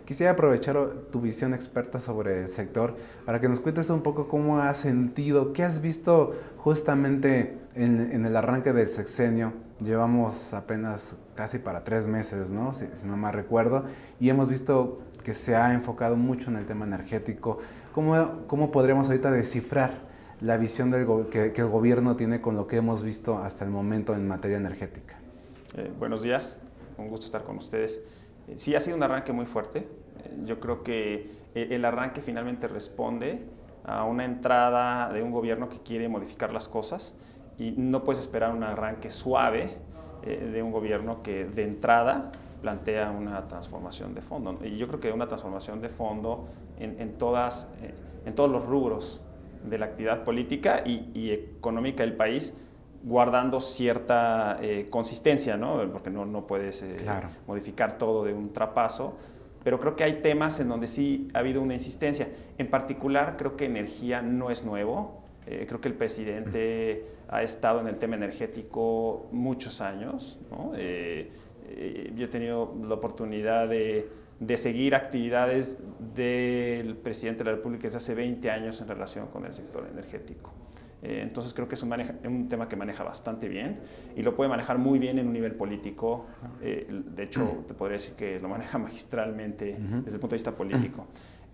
Quisiera aprovechar tu visión experta sobre el sector para que nos cuentes un poco cómo has sentido, qué has visto justamente en el arranque del sexenio. Llevamos apenas casi para 3 meses, ¿no? Si no mal recuerdo, y hemos visto que se ha enfocado mucho en el tema energético. ¿Cómo podríamos ahorita descifrar la visión que el gobierno tiene con lo que hemos visto hasta el momento en materia energética? Buenos días, un gusto estar con ustedes. Sí, ha sido un arranque muy fuerte. Yo creo que el arranque finalmente responde a una entrada de un gobierno que quiere modificar las cosas y no puedes esperar un arranque suave de un gobierno que de entrada plantea una transformación de fondo. Y yo creo que una transformación de fondo en todos los rubros de la actividad política y económica del país, guardando cierta consistencia, ¿no? Porque no puedes Claro. modificar todo de un trapazo, pero creo que hay temas en donde sí ha habido una insistencia. En particular, creo que energía no es nuevo. Creo que el presidente ha estado en el tema energético muchos años, ¿no? Yo he tenido la oportunidad de seguir actividades del presidente de la República desde hace 20 años en relación con el sector energético. Entonces creo que es un tema que maneja bastante bien y lo puede manejar muy bien en un nivel político. De hecho, te podría decir que lo maneja magistralmente desde el punto de vista político.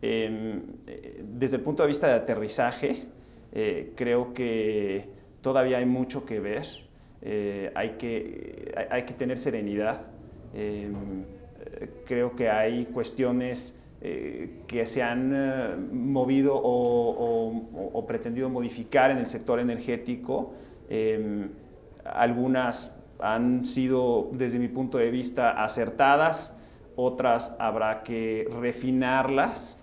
Desde el punto de vista de aterrizaje, creo que todavía hay mucho que ver. Hay que tener serenidad. Creo que hay cuestiones que se han movido o pretendido modificar en el sector energético. Algunas han sido, desde mi punto de vista, acertadas, otras habrá que refinarlas,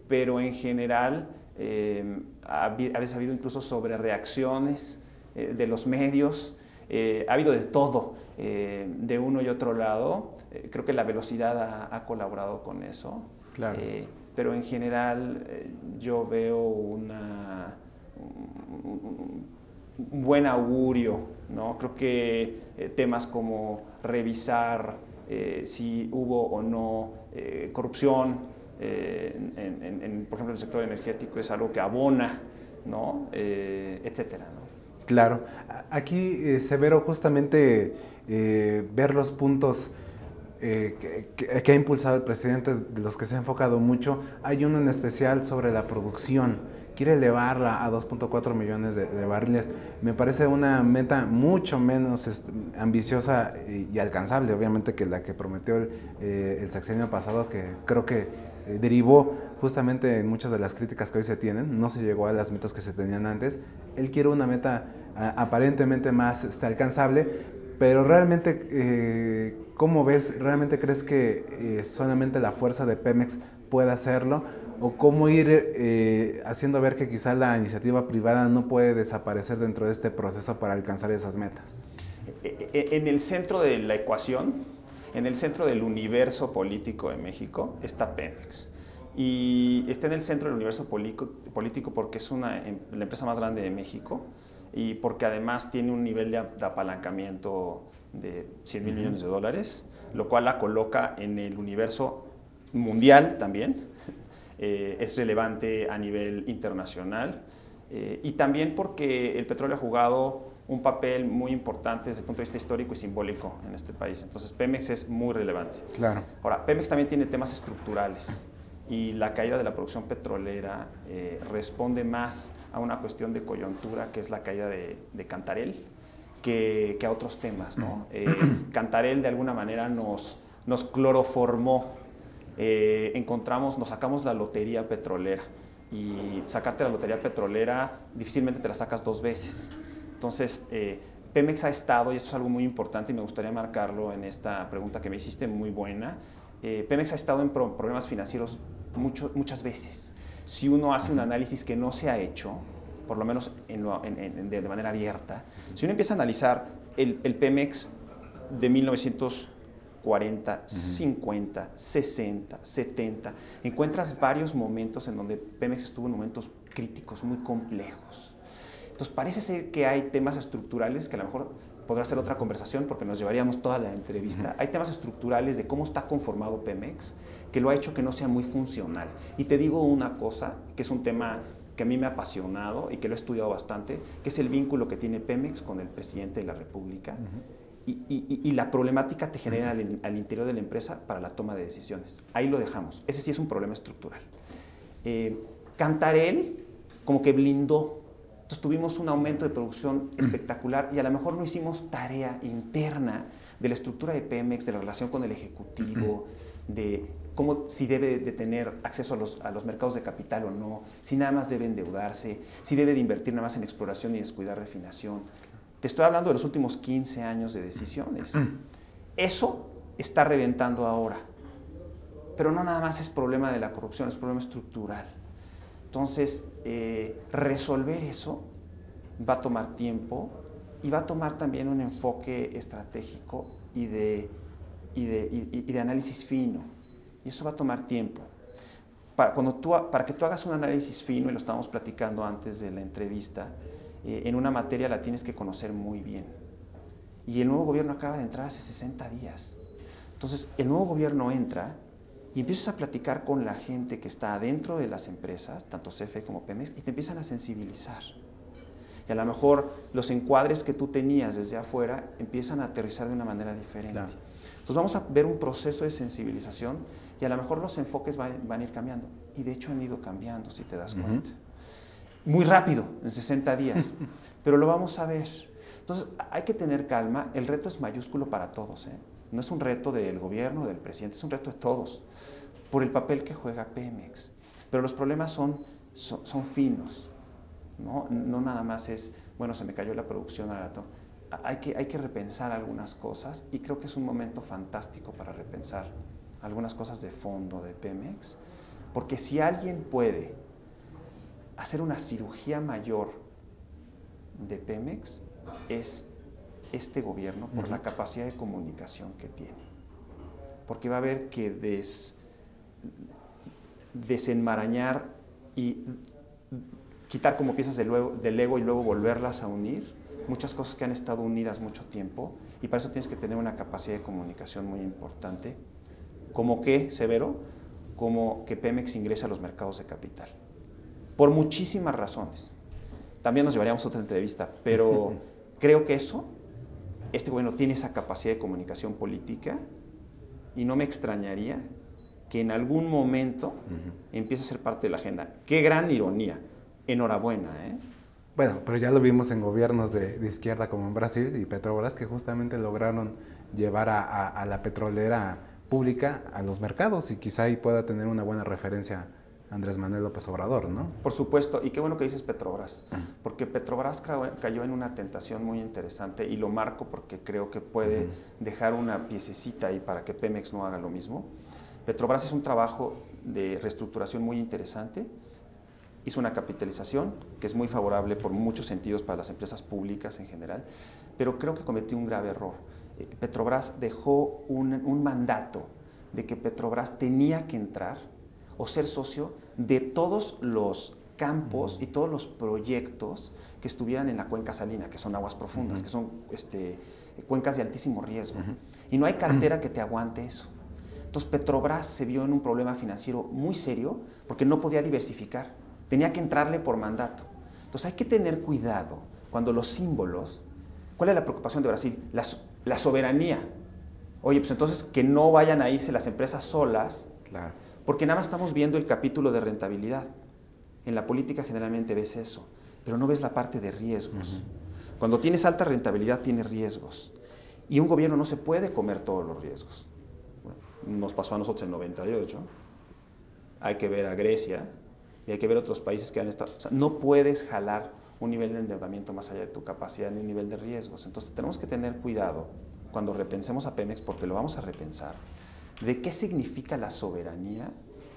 pero en general a veces ha habido incluso sobrereacciones de los medios. Ha habido de todo, de uno y otro lado. Creo que la velocidad ha colaborado con eso. Claro. Pero en general yo veo un buen augurio, ¿no? Creo que temas como revisar si hubo o no corrupción, por ejemplo, en el sector energético es algo que abona, ¿no? Etcétera, ¿no? Claro. Aquí, Severo, justamente ver los puntos que ha impulsado el presidente, de los que se ha enfocado mucho. Hay uno en especial sobre la producción. Quiere elevarla a 2.4 millones de barriles. Me parece una meta mucho menos ambiciosa y alcanzable, obviamente, que la que prometió el sexenio pasado, que creo que derivó justamente en muchas de las críticas que hoy se tienen. No se llegó a las metas que se tenían antes. Él quiere una meta aparentemente más alcanzable, pero realmente, ¿cómo ves? ¿Realmente crees que solamente la fuerza de Pemex puede hacerlo? ¿O cómo ir haciendo ver que quizá la iniciativa privada no puede desaparecer dentro de este proceso para alcanzar esas metas? En el centro de la ecuación, en el centro del universo político de México, está Pemex. Y está en el centro del universo político porque es la empresa más grande de México y porque además tiene un nivel de apalancamiento de 100,000 millones de dólares, lo cual la coloca en el universo mundial también. Es relevante a nivel internacional y también porque el petróleo ha jugado un papel muy importante desde el punto de vista histórico y simbólico en este país. Entonces Pemex es muy relevante. Claro. Ahora, Pemex también tiene temas estructurales y la caída de la producción petrolera responde más a una cuestión de coyuntura, que es la caída de Cantarell, que a otros temas, ¿no? Cantarell de alguna manera nos cloroformó. Nos sacamos la lotería petrolera y sacarte la lotería petrolera difícilmente te la sacas dos veces. Entonces, Pemex ha estado, y esto es algo muy importante y me gustaría marcarlo en esta pregunta que me hiciste, muy buena, Pemex ha estado en problemas financieros muchas veces. Si uno hace un análisis que no se ha hecho, por lo menos de manera abierta, si uno empieza a analizar el Pemex de 1940, 50, 60, 70, encuentras varios momentos en donde Pemex estuvo en momentos críticos muy complejos. Entonces parece ser que hay temas estructurales que a lo mejor podrá ser otra conversación porque nos llevaríamos toda la entrevista. Hay temas estructurales de cómo está conformado Pemex que lo ha hecho que no sea muy funcional. Y te digo una cosa, que es un tema que a mí me ha apasionado y que lo he estudiado bastante, que es el vínculo que tiene Pemex con el presidente de la República y la problemática que genera al interior de la empresa para la toma de decisiones. Ahí lo dejamos. Ese sí es un problema estructural. Cantarell como que blindó. Entonces tuvimos un aumento de producción espectacular y a lo mejor no hicimos tarea interna de la estructura de Pemex, de la relación con el Ejecutivo, de cómo si debe de tener acceso a los mercados de capital o no, si nada más debe endeudarse, si debe de invertir nada más en exploración y descuidar refinación. Te estoy hablando de los últimos 15 años de decisiones. Eso está reventando ahora. Pero no nada más es problema de la corrupción, es problema estructural. Entonces, resolver eso va a tomar tiempo y va a tomar también un enfoque estratégico y de análisis fino. Y eso va a tomar tiempo. Para que tú hagas un análisis fino, y lo estábamos platicando antes de la entrevista, en una materia la tienes que conocer muy bien. Y el nuevo gobierno acaba de entrar hace 60 días. Entonces, el nuevo gobierno entra y empiezas a platicar con la gente que está adentro de las empresas, tanto CFE como Pemex, y te empiezan a sensibilizar. Y a lo mejor los encuadres que tú tenías desde afuera empiezan a aterrizar de una manera diferente. Claro. Entonces vamos a ver un proceso de sensibilización y a lo mejor los enfoques van a ir cambiando. Y de hecho han ido cambiando, si te das cuenta. Muy rápido, en 60 días, pero lo vamos a ver. Entonces hay que tener calma, el reto es mayúsculo para todos, ¿eh? No es un reto del gobierno, del presidente, es un reto de todos, por el papel que juega Pemex. Pero los problemas son finos, ¿no? No nada más es, bueno, se me cayó la producción al rato. Hay que repensar algunas cosas y creo que es un momento fantástico para repensar algunas cosas de fondo de Pemex, porque si alguien puede hacer una cirugía mayor de Pemex es este gobierno por la capacidad de comunicación que tiene. Porque va a haber que desenmarañar y quitar como piezas del ego y luego volverlas a unir, muchas cosas que han estado unidas mucho tiempo, y para eso tienes que tener una capacidad de comunicación muy importante. ¿Como qué, Severo? Como que Pemex ingrese a los mercados de capital. Por muchísimas razones. También nos llevaríamos a otra entrevista, pero creo que este gobierno tiene esa capacidad de comunicación política y no me extrañaría que en algún momento empiece a ser parte de la agenda. ¡Qué gran ironía! Enhorabuena, ¿eh? Bueno, pero ya lo vimos en gobiernos de izquierda como en Brasil y Petrobras, que justamente lograron llevar a la petrolera pública a los mercados y quizá ahí pueda tener una buena referencia Andrés Manuel López Obrador, ¿no? Por supuesto, y qué bueno que dices Petrobras, porque Petrobras cayó en una tentación muy interesante y lo marco porque creo que puede dejar una piececita ahí para que Pemex no haga lo mismo. Petrobras es un trabajo de reestructuración muy interesante, hizo una capitalización que es muy favorable por muchos sentidos para las empresas públicas en general, pero creo que cometió un grave error. Petrobras dejó un mandato de que Petrobras tenía que entrar o ser socio de todos los campos y todos los proyectos que estuvieran en la cuenca salina, que son aguas profundas, que son cuencas de altísimo riesgo. Y no hay cartera que te aguante eso. Entonces Petrobras se vio en un problema financiero muy serio porque no podía diversificar, tenía que entrarle por mandato. Entonces hay que tener cuidado cuando los símbolos, ¿cuál es la preocupación de Brasil? La soberanía. Oye, pues entonces que no vayan a irse las empresas solas, claro, porque nada más estamos viendo el capítulo de rentabilidad. En la política generalmente ves eso, pero no ves la parte de riesgos. Cuando tienes alta rentabilidad, tienes riesgos. Y un gobierno no se puede comer todos los riesgos. Bueno, nos pasó a nosotros en 98. Hay que ver a Grecia y hay que ver otros países que han estado... O sea, no puedes jalar un nivel de endeudamiento más allá de tu capacidad ni un nivel de riesgos. Entonces tenemos que tener cuidado cuando repensemos a Pemex, porque lo vamos a repensar, de qué significa la soberanía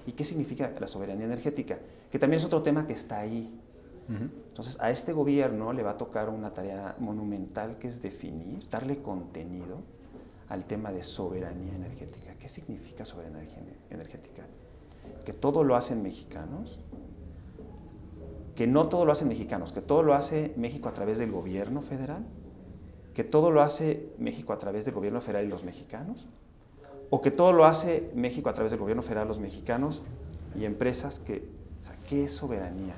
y qué significa la soberanía energética, que también es otro tema que está ahí. Entonces, a este gobierno le va a tocar una tarea monumental que es definir, darle contenido al tema de soberanía energética. ¿Qué significa soberanía energética? Que todo lo hacen mexicanos, que no todo lo hacen mexicanos, que todo lo hace México a través del gobierno federal que todo lo hace México a través del gobierno federal y los mexicanos, o que todo lo hace México a través del gobierno federal, los mexicanos y empresas que, o sea, ¿qué es soberanía?